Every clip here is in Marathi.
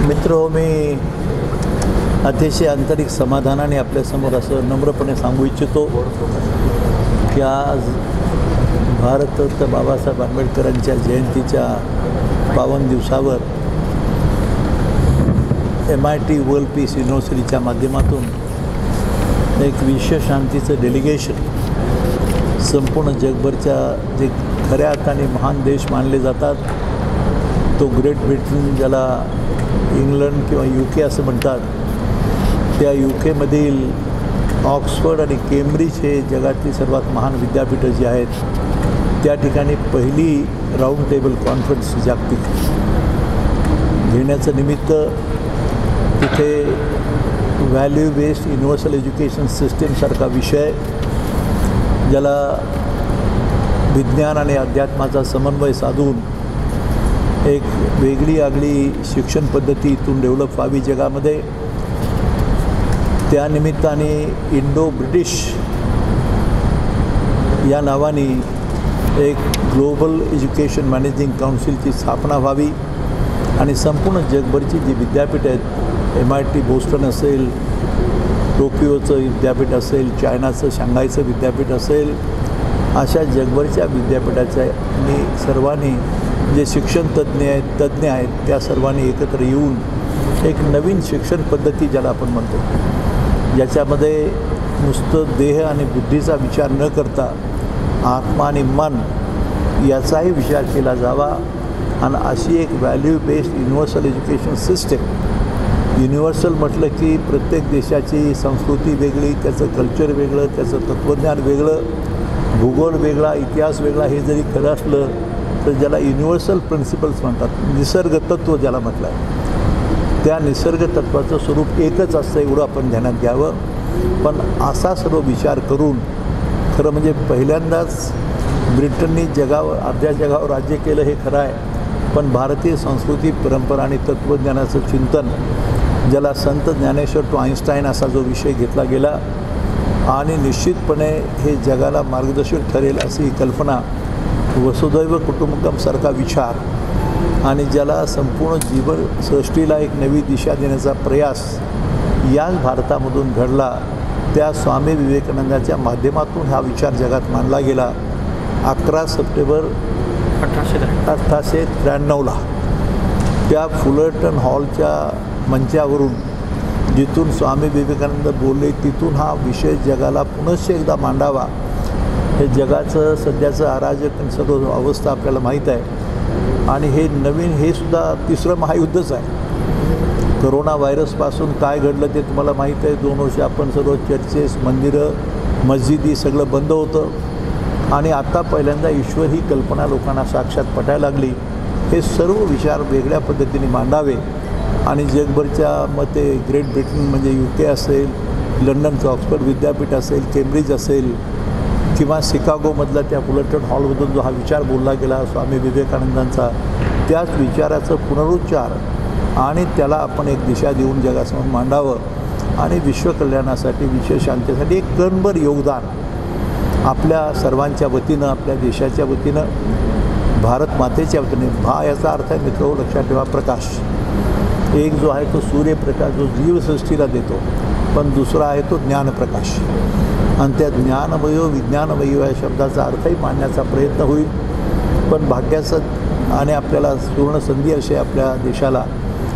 मित्रो, मी अतिशय आंतरिक समाधानाने आपल्यासमोर असं नम्रपणे सांगू इच्छितो की आज भारतरत्न बाबासाहेब आंबेडकरांच्या जयंतीच्या पावन दिवसावर MIT वर्ल्ड पीस युनिव्हर्सिटीच्या माध्यमातून एक विश्व शांतीचं डेलिगेशन संपूर्ण जगभरच्या जे खऱ्या अर्थाने महान देश मानले जातात, तो ग्रेट ब्रिटन, ज्याला इंग्लंड किंवा UK असं म्हणतात, त्या UKमधील ऑक्सफर्ड आणि केम्ब्रिज हे जगातली सर्वात महान विद्यापीठं जी आहेत, त्या ठिकाणी पहिली राऊंड टेबल कॉन्फरन्स जागतिक घेण्याचं निमित्त तिथे व्हॅल्यू बेस्ड युनिव्हर्सल एज्युकेशन सिस्टीमसारखा विषय, ज्याला विज्ञान आणि अध्यात्माचा समन्वय साधून एक वेगळी आगळी शिक्षण पद्धती इथून डेव्हलप व्हावी जगामध्ये, त्यानिमित्ताने इंडो ब्रिटिश या नावाने एक ग्लोबल एज्युकेशन मॅनेजिंग काउन्सिलची स्थापना व्हावी आणि संपूर्ण जगभरची जी विद्यापीठ आहेत, MIT बोस्टन असेल, टोकियोचं विद्यापीठ असेल, चायनाचं शांघायचं विद्यापीठ असेल, अशा जगभरच्या विद्यापीठाच्या सर्वांनी जे शिक्षण तज्ज्ञ आहेत त्या सर्वांनी एकत्र येऊन एक नवीन शिक्षण पद्धती, ज्याला आपण म्हणतो, ज्याच्यामध्ये नुसतं देह आणि बुद्धीचा विचार न करता आत्मा आणि मन याचाही विचार केला जावा आणि अशी एक value based universal education system. Universal म्हटलं की प्रत्येक देशाची संस्कृती वेगळी, त्याचं कल्चर वेगळं, त्याचं तत्त्वज्ञान वेगळं, भूगोल वेगळा, इतिहास वेगळा, हे जरी खरं असलं तर ज्याला युनिव्हर्सल प्रिन्सिपल्स म्हणतात, निसर्ग तत्त्व ज्याला म्हटलं आहे, त्या निसर्ग तत्त्वाचं स्वरूप एकच असतं, एवढं आपण ध्यानात घ्यावं. पण असा सर्व विचार करून खरं म्हणजे पहिल्यांदाच ब्रिटननी अर्ध्या जगावर राज्य केलं हे खरं आहे, पण भारतीय संस्कृती, परंपरा आणि तत्त्वज्ञानाचं चिंतन, ज्याला संत ज्ञानेश्वर टू आईन्स्टाईन असा जो विषय घेतला गेला आणि निश्चितपणे हे जगाला मार्गदर्शक ठरेल अशी ही कल्पना, वसुदैव कुटुंबकमसारखा विचार आणि ज्याला संपूर्ण जीवसृष्टीला एक नवी दिशा देण्याचा प्रयास याच भारतामधून घडला, त्या स्वामी विवेकानंदाच्या माध्यमातून हा विचार जगात मांडला गेला. 11 सप्टेंबर 1893ला त्या फुलरटन हॉलच्या मंचावरून जिथून स्वामी विवेकानंद बोलले, तिथून हा विषय जगाला पुनश्च एकदा मांडावा. हे जगाचं सध्याचं अराजक सर्व अवस्था आपल्याला माहीत आहे आणि हे नवीन, हे सुद्धा तिसरं महायुद्धच आहे. करोना व्हायरसपासून काय घडलं ते तुम्हाला माहीत आहे. 2 वर्ष आपण सर्व चर्चेस, मंदिरं, मस्जिदी सगळं बंद होतं आणि आता पहिल्यांदा ईश्वर ही कल्पना लोकांना साक्षात पटायला लागली. हे सर्व विचार वेगळ्या पद्धतीने मांडावे आणि जगभरच्या मते ग्रेट ब्रिटन म्हणजे UK असेल, लंडनचं ऑक्सफर्ड विद्यापीठ असेल, केम्ब्रिज असेल किंवा शिकागोमधला त्या फुलरटन हॉलमधून जो हा विचार बोलला गेला स्वामी विवेकानंदांचा, त्याच विचाराचं पुनरुच्चार आणि त्याला आपण एक दिशा देऊन जगासमोर मांडावं आणि विश्वकल्याणासाठी, विश्व शांतीसाठी एक कणभर योगदान आपल्या सर्वांच्या वतीनं, आपल्या देशाच्या वतीनं, भारत मातेच्या वतीने. याचा अर्थ आहे मित्र, लक्षात ठेवा, प्रकाश. एक जो आहे तो सूर्यप्रकाश, जो जीवसृष्टीला देतो, पण दुसरा आहे तो ज्ञानप्रकाश आणि त्या ज्ञानमयो विज्ञानमयो या शब्दाचा अर्थही मांडण्याचा प्रयत्न होईल. पण भाग्याचं आणि आपल्याला सुवर्ण संधी अशी आपल्या देशाला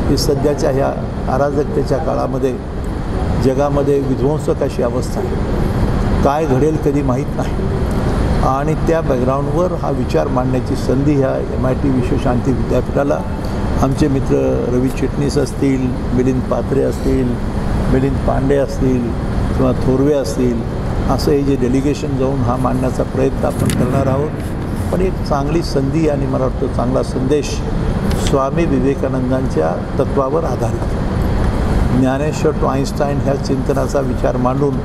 की सध्याच्या ह्या अराजकतेच्या काळामध्ये जगामध्ये विध्वंसक अशी अवस्था आहे, काय घडेल कधी माहीत नाही आणि त्या बॅकग्राऊंडवर हा विचार मांडण्याची संधी ह्या MIT विश्वशांती विद्यापीठाला आमचे मित्र रवी चिटणीस असतील, मिलिंद पात्रे असतील, मिलिंद पांडे असतील किंवा थोरवे असतील, असं हे जे डेलिगेशन जाऊन हा मांडण्याचा प्रयत्न आपण करणार आहोत. पण एक चांगली संधी आणि मला वाटतं चांगला संदेश स्वामी विवेकानंदांच्या तत्त्वावर आधारित, ज्ञानेश्वर टू आईन्स्टाईन ह्या चिंतनाचा विचार मांडून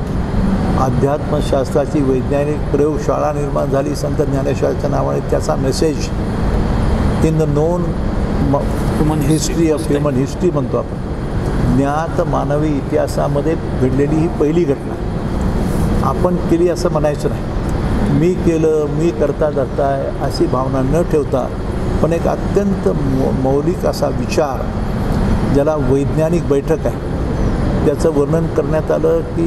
अध्यात्मशास्त्राची वैज्ञानिक प्रयोगशाळा निर्माण झाली संत ज्ञानेश्वराच्या नावाने. त्याचा message in the non history of human history म्हणतो आपण, ज्ञात मानवी इतिहासामध्ये घडलेली ही पहिली घटना. आपण केली असं म्हणायचं नाही, मी केलं, मी करता धरता आहे अशी भावना न ठेवता, पण एक अत्यंत मौलिक असा विचार ज्याला वैज्ञानिक बैठक आहे त्याचं वर्णन करण्यात आलं की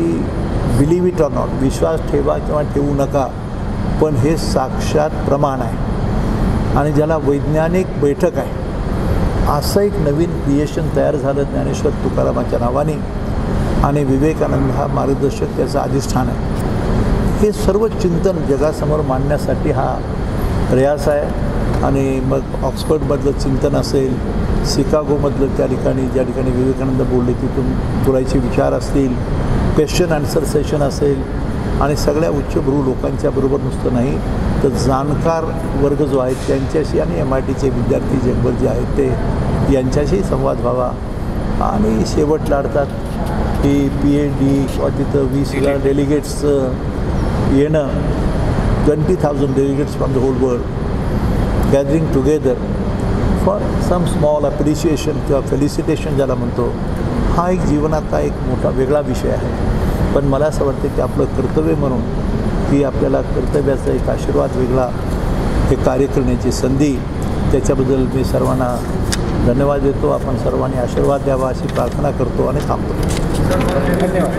बिलीव्ह इट ऑर नॉट, विश्वास ठेवा किंवा ठेवू नका, पण हे साक्षात प्रमाण आहे आणि ज्याला वैज्ञानिक बैठक आहे असं एक नवीन क्रिएशन तयार झालं ज्ञानेश्वर तुकारामाच्या नावाने आणि विवेकानंद हा मार्गदर्शक त्याचं अधिष्ठान आहे. हे सर्व चिंतन जगासमोर मांडण्यासाठी हा प्रयास आहे. आणि मग ऑक्सफर्डमधलं चिंतन असेल, शिकागोमधलं त्या ठिकाणी ज्या ठिकाणी विवेकानंद बोलले तिथून बोलायचे विचार असतील, क्वेश्चन आन्सर सेशन असेल आणि सगळ्या उच्चभ्रू लोकांच्या बरोबर नुसतं नाही तर जाणकार वर्ग जो आहे त्यांच्याशी आणि MITचे विद्यार्थी जगभर जे आहेत ते यांच्याशी संवाद व्हावा. आणि शेवटला अर्थात की PhD किंवा तिथं 20,000 डेलिगेट्सचं येणं, 20,000 delegates from the whole world gathering together for some small appreciation किंवा फेलिसिटेशन ज्याला म्हणतो, हा एक जीवनाचा एक मोठा वेगळा विषय आहे. पण मला असं वाटतं की आपलं कर्तव्य म्हणून की आपल्याला कर्तव्याचा एक आशीर्वाद वेगळा हे कार्य करण्याची संधी, त्याच्याबद्दल मी सर्वांना धन्यवाद देतो. आपण सर्वांनी आशीर्वाद द्यावा अशी प्रार्थना करतो आणि थांबतो. धन्यवाद.